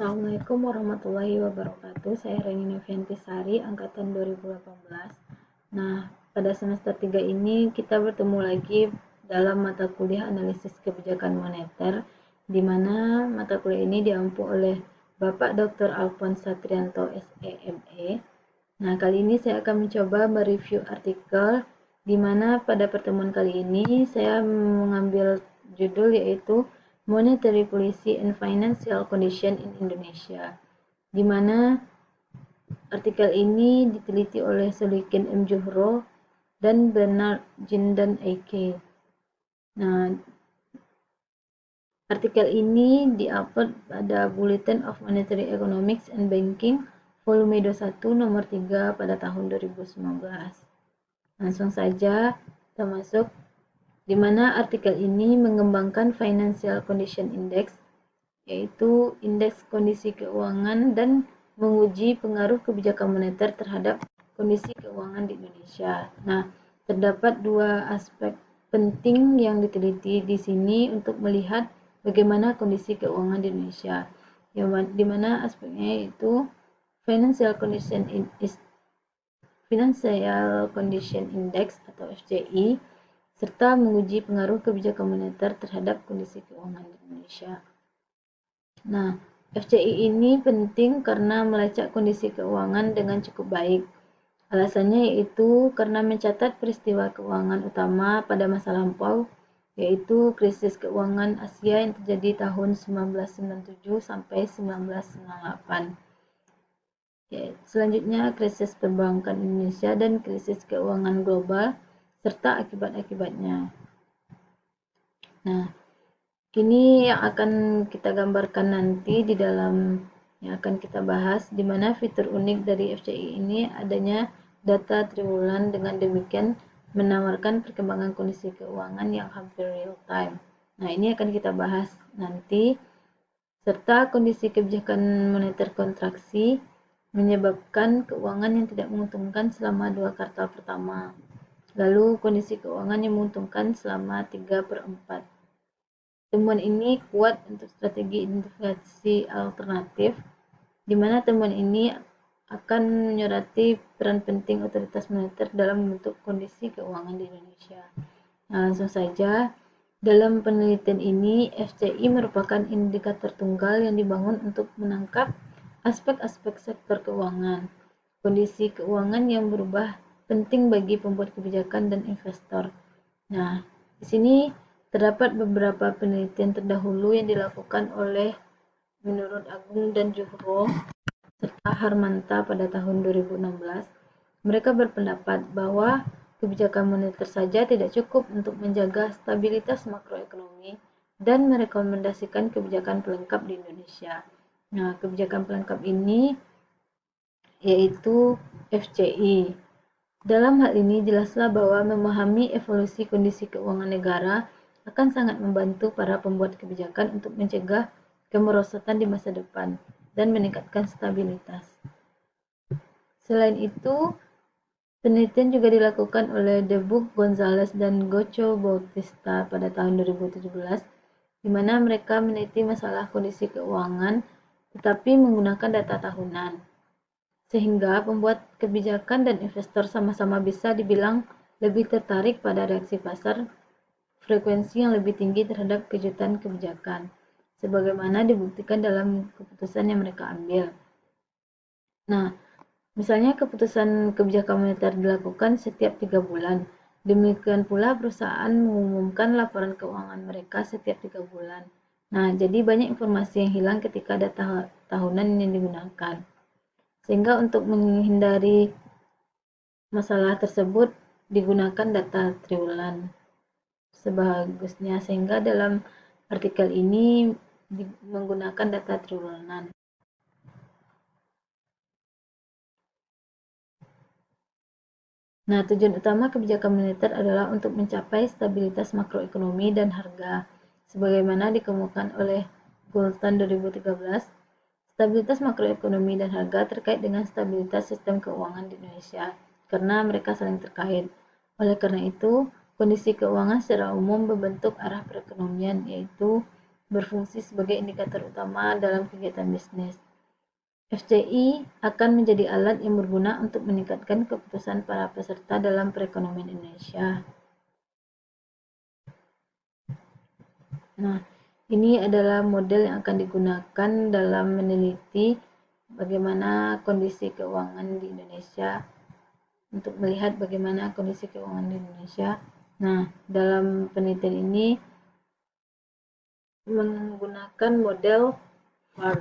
Assalamualaikum warahmatullahi wabarakatuh. Saya Reni Novianti Sari, angkatan 2018. Nah, pada semester 3 ini kita bertemu lagi dalam mata kuliah analisis kebijakan moneter, di mana mata kuliah ini diampu oleh Bapak Dr. Alphonse Satrianto, SEME. Nah, kali ini saya akan mencoba mereview artikel, di mana pada pertemuan kali ini saya mengambil judul yaitu Monetary Policy and Financial Condition in Indonesia, di mana artikel ini diteliti oleh Solikin M. Johro dan Bernard Jindan Eike. Nah, artikel ini diupload pada Bulletin of Monetary Economics and Banking volume 21 nomor 3 pada tahun 2019. Langsung saja kita masuk, di mana artikel ini mengembangkan Financial Condition Index, yaitu indeks kondisi keuangan, dan menguji pengaruh kebijakan moneter terhadap kondisi keuangan di Indonesia. Nah, terdapat dua aspek penting yang diteliti di sini untuk melihat bagaimana kondisi keuangan di Indonesia, di mana aspeknya yaitu Financial Condition Index atau FCI, serta menguji pengaruh kebijakan moneter terhadap kondisi keuangan di Indonesia. Nah, FCI ini penting karena melacak kondisi keuangan dengan cukup baik. Alasannya yaitu karena mencatat peristiwa keuangan utama pada masa lampau, yaitu krisis keuangan Asia yang terjadi tahun 1997 sampai 1998. Selanjutnya, krisis perbankan Indonesia dan krisis keuangan global serta akibat-akibatnya. Nah, ini yang akan kita gambarkan nanti di dalam yang akan kita bahas, di mana fitur unik dari FCI ini adanya data triwulan, dengan demikian menawarkan perkembangan kondisi keuangan yang hampir real time. Nah, ini akan kita bahas nanti, serta kondisi kebijakan moneter kontraksi menyebabkan keuangan yang tidak menguntungkan selama 2 kuartal pertama. Lalu kondisi keuangan yang menguntungkan selama 3/4. Temuan ini kuat untuk strategi identifikasi alternatif, di mana temuan ini akan menyoroti peran penting otoritas moneter dalam membentuk kondisi keuangan di Indonesia. Nah, langsung saja, dalam penelitian ini FCI merupakan indikator tunggal yang dibangun untuk menangkap aspek-aspek sektor keuangan. Kondisi keuangan yang berubah penting bagi pembuat kebijakan dan investor. Nah, di sini terdapat beberapa penelitian terdahulu yang dilakukan oleh menurut Agung dan Johro serta Harmanta pada tahun 2016. Mereka berpendapat bahwa kebijakan moneter saja tidak cukup untuk menjaga stabilitas makroekonomi dan merekomendasikan kebijakan pelengkap di Indonesia. Nah, kebijakan pelengkap ini yaitu FCI. Dalam hal ini jelaslah bahwa memahami evolusi kondisi keuangan negara akan sangat membantu para pembuat kebijakan untuk mencegah kemerosotan di masa depan dan meningkatkan stabilitas. Selain itu, penelitian juga dilakukan oleh Debuk, Gonzalez, dan Gocho Bautista pada tahun 2017, di mana mereka meneliti masalah kondisi keuangan tetapi menggunakan data tahunan, sehingga pembuat kebijakan dan investor sama-sama bisa dibilang lebih tertarik pada reaksi pasar, frekuensi yang lebih tinggi terhadap kejutan kebijakan, sebagaimana dibuktikan dalam keputusan yang mereka ambil. Nah, misalnya keputusan kebijakan moneter dilakukan setiap 3 bulan. Demikian pula perusahaan mengumumkan laporan keuangan mereka setiap 3 bulan. Nah, jadi banyak informasi yang hilang ketika data tahunan yang digunakan. Sehingga untuk menghindari masalah tersebut digunakan data triwulan sebagusnya, sehingga dalam artikel ini menggunakan data triwulan. Nah, tujuan utama kebijakan moneter adalah untuk mencapai stabilitas makroekonomi dan harga, sebagaimana dikemukakan oleh Goulton 2013. Stabilitas makroekonomi dan harga terkait dengan stabilitas sistem keuangan di Indonesia, karena mereka saling terkait. Oleh karena itu, kondisi keuangan secara umum membentuk arah perekonomian, yaitu berfungsi sebagai indikator utama dalam kegiatan bisnis. FCI akan menjadi alat yang berguna untuk meningkatkan keputusan para peserta dalam perekonomian Indonesia. Nah, ini adalah model yang akan digunakan dalam meneliti bagaimana kondisi keuangan di Indonesia, untuk melihat bagaimana kondisi keuangan di Indonesia. Nah, dalam penelitian ini menggunakan model VAR,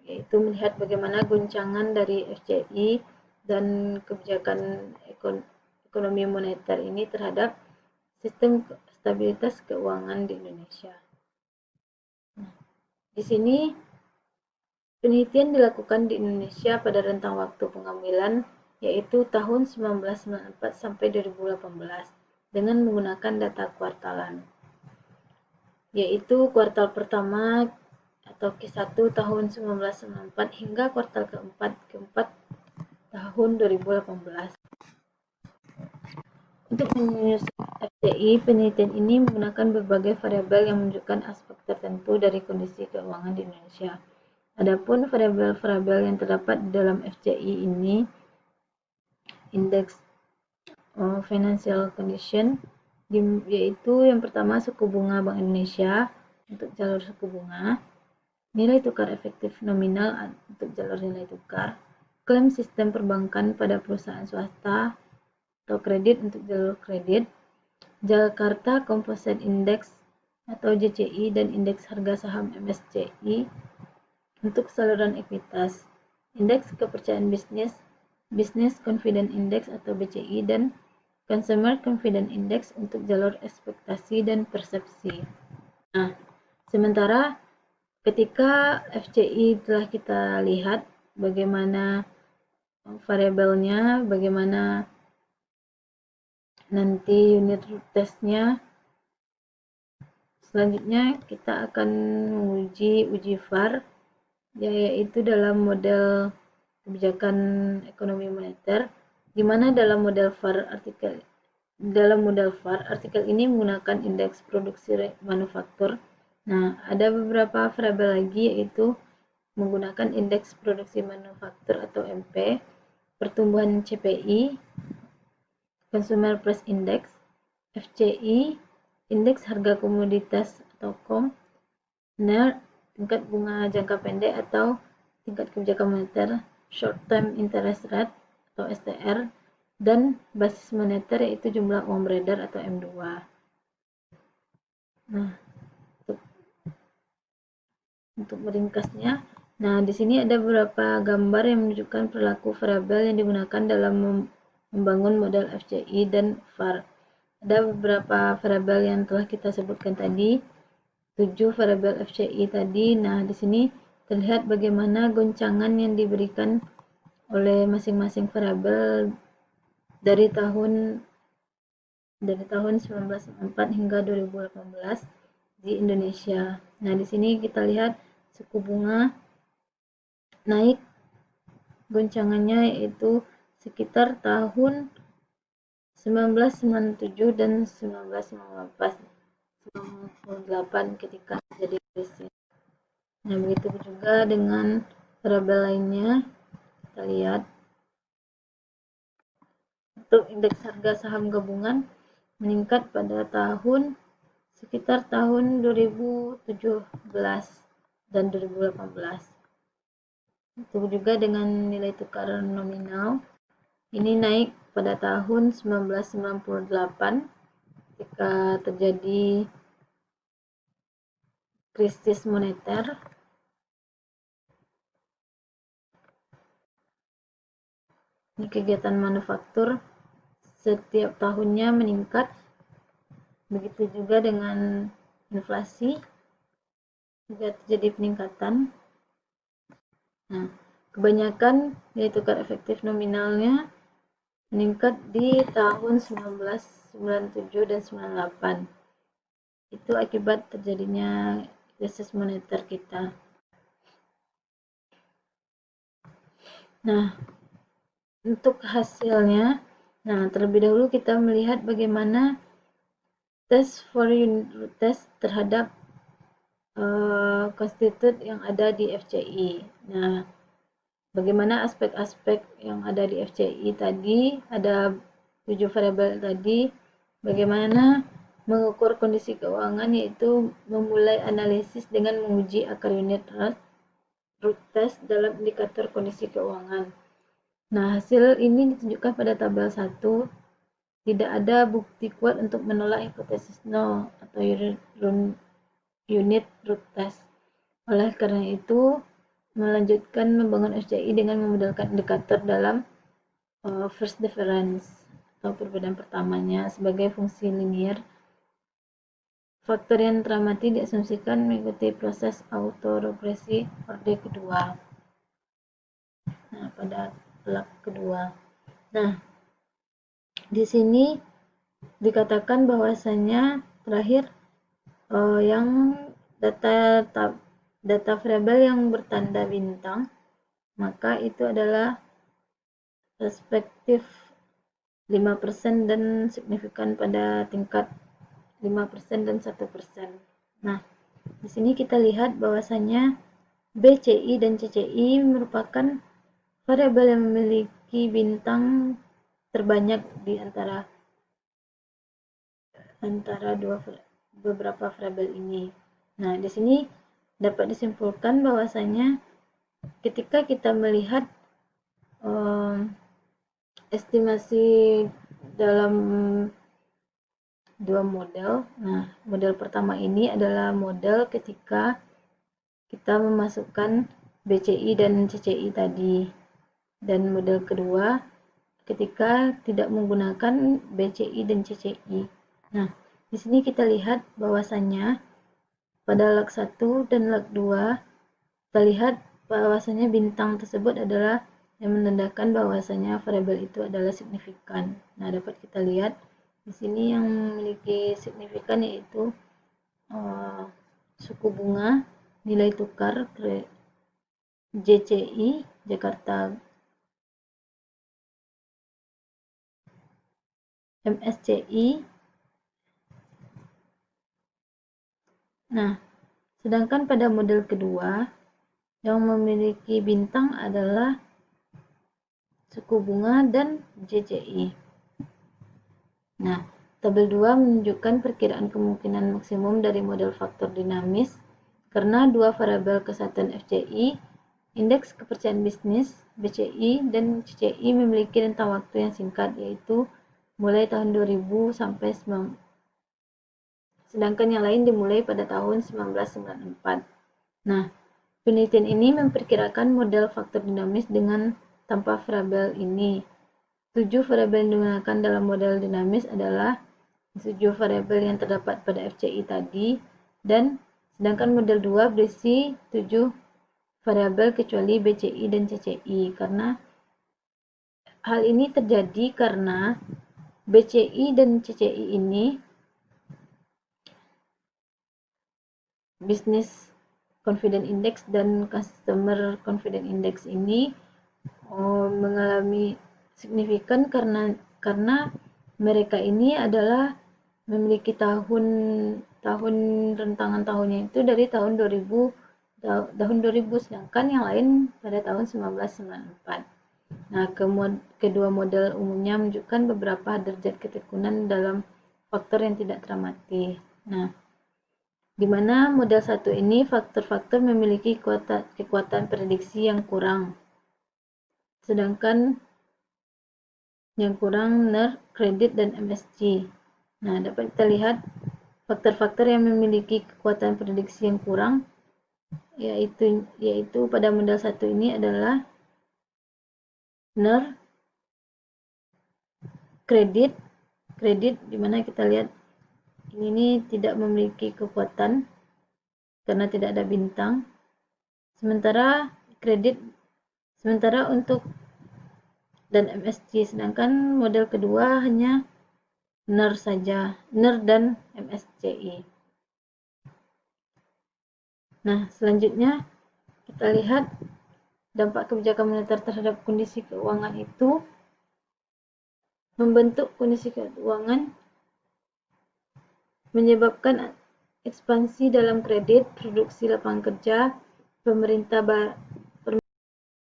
yaitu melihat bagaimana goncangan dari FCI dan kebijakan ekonomi moneter ini terhadap sistem stabilitas keuangan di Indonesia. Nah, di sini penelitian dilakukan di Indonesia pada rentang waktu pengambilan yaitu tahun 1994 sampai 2018 dengan menggunakan data kuartalan, yaitu kuartal pertama atau Q1 tahun 1994 hingga kuartal keempat tahun 2018. Untuk menyusun FCI, penelitian ini menggunakan berbagai variabel yang menunjukkan aspek tertentu dari kondisi keuangan di Indonesia. Adapun variabel-variabel yang terdapat di dalam FCI ini, Index Financial Condition, yaitu yang pertama suku bunga Bank Indonesia untuk jalur suku bunga, nilai tukar efektif nominal untuk jalur nilai tukar, klaim sistem perbankan pada perusahaan swasta atau kredit untuk jalur kredit, Jakarta Composite Index atau JCI, dan indeks harga saham MSCI untuk saluran ekuitas, indeks kepercayaan bisnis, Business Confidence Index atau BCI, dan Consumer Confidence Index untuk jalur ekspektasi dan persepsi. Nah, sementara ketika FCI telah kita lihat bagaimana variabelnya, bagaimana nanti unit testnya, selanjutnya kita akan menguji VAR, yaitu dalam model kebijakan ekonomi moneter, di mana dalam model VAR artikel ini menggunakan indeks produksi manufaktur. Nah, ada beberapa variabel lagi, yaitu menggunakan indeks produksi manufaktur atau MP, pertumbuhan CPI, Consumer Price Index, FCI, indeks harga komoditas atau KOM, NER, tingkat bunga jangka pendek atau tingkat kebijakan moneter, Short Term Interest Rate atau STR, dan basis moneter yaitu jumlah uang beredar atau M2. Nah, untuk meringkasnya, nah di sini ada beberapa gambar yang menunjukkan perilaku variabel yang digunakan dalam membangun model FCI dan VAR. Ada beberapa variabel yang telah kita sebutkan tadi, 7 variabel FCI tadi. Nah, di sini terlihat bagaimana goncangan yang diberikan oleh masing-masing variabel dari tahun 1994 hingga 2018 di Indonesia. Nah, di sini kita lihat suku bunga naik goncangannya yaitu sekitar tahun 1997 dan 1998 ketika terjadi krisis. Nah, begitu juga dengan variabel lainnya. Kita lihat untuk indeks harga saham gabungan meningkat pada sekitar tahun 2017 dan 2018. Itu juga dengan nilai tukar nominal ini naik pada tahun 1998 ketika terjadi krisis moneter. Ini kegiatan manufaktur setiap tahunnya meningkat, begitu juga dengan inflasi juga terjadi peningkatan. Nah, kebanyakan nilai tukar efektif nominalnya meningkat di tahun 1997 dan 98. Itu akibat terjadinya krisis moneter kita. Nah, untuk hasilnya, terlebih dahulu kita melihat bagaimana tes for unit test terhadap konstitut yang ada di FCI. Nah, bagaimana aspek-aspek yang ada di FCI tadi, ada 7 variabel tadi, bagaimana mengukur kondisi keuangan, yaitu memulai analisis dengan menguji akar unit root test dalam indikator kondisi keuangan. Nah, hasil ini ditunjukkan pada tabel 1. Tidak ada bukti kuat untuk menolak hipotesis nol atau unit root test. Oleh karena itu, melanjutkan membangun FCI dengan memodelkan indikator dalam first difference atau perbedaan pertamanya sebagai fungsi linier. Faktor yang teramati diasumsikan mengikuti proses autoregresi orde kedua. Nah, pada lab kedua. Nah, di sini dikatakan bahwasanya terakhir yang data variabel yang bertanda bintang, maka itu adalah respektif 5% dan signifikan pada tingkat 5% dan 1%. Nah, di sini kita lihat bahwasanya BCI dan CCI merupakan variabel yang memiliki bintang terbanyak di antara beberapa variabel ini. Nah, di sini dapat disimpulkan bahwasanya ketika kita melihat estimasi dalam dua model. Nah, model pertama ini adalah model ketika kita memasukkan BCI dan CCI tadi. Dan model kedua ketika tidak menggunakan BCI dan CCI. Nah, di sini kita lihat bahwasanya pada lag 1 dan lag 2 kita lihat bahwasanya bintang tersebut adalah yang menandakan bahwasanya variabel itu adalah signifikan. Nah, dapat kita lihat di sini yang memiliki signifikan yaitu suku bunga, nilai tukar JCI Jakarta, MSCI. Nah, sedangkan pada model kedua yang memiliki bintang adalah suku bunga dan JCI. Nah, tabel 2 menunjukkan perkiraan kemungkinan maksimum dari model faktor dinamis karena dua variabel kesatuan FCI, indeks kepercayaan bisnis BCI dan CCI memiliki rentang waktu yang singkat, yaitu mulai tahun 2000 sampai 9, sedangkan yang lain dimulai pada tahun 1994. Nah, penelitian ini memperkirakan model faktor dinamis dengan tanpa variabel ini. 7 variabel yang digunakan dalam model dinamis adalah 7 variabel yang terdapat pada FCI tadi, dan sedangkan model 2 berisi 7 variabel kecuali BCI dan CCI. Karena hal ini terjadi karena BCI dan CCI ini Business Confidence Index dan Customer Confidence Index ini mengalami signifikan karena mereka ini adalah memiliki rentangan tahunnya itu dari tahun 2000, sedangkan yang lain pada tahun 1994. Nah, kedua model umumnya menunjukkan beberapa derajat ketekunan dalam faktor yang tidak teramati. Nah, di mana model 1 ini faktor-faktor memiliki kekuatan prediksi yang kurang. Sedangkan yang kurang NER, kredit, dan MSG. Nah, dapat kita lihat faktor-faktor yang memiliki kekuatan prediksi yang kurang yaitu pada model 1 ini adalah NER, kredit di mana kita lihat ini tidak memiliki kekuatan karena tidak ada bintang. Sementara untuk dan MSG, sedangkan model kedua hanya NER saja, NER dan MSCI. Nah, selanjutnya kita lihat dampak kebijakan moneter terhadap kondisi keuangan itu membentuk kondisi keuangan menyebabkan Ekspansi dalam kredit, produksi lapangan kerja, pemerintah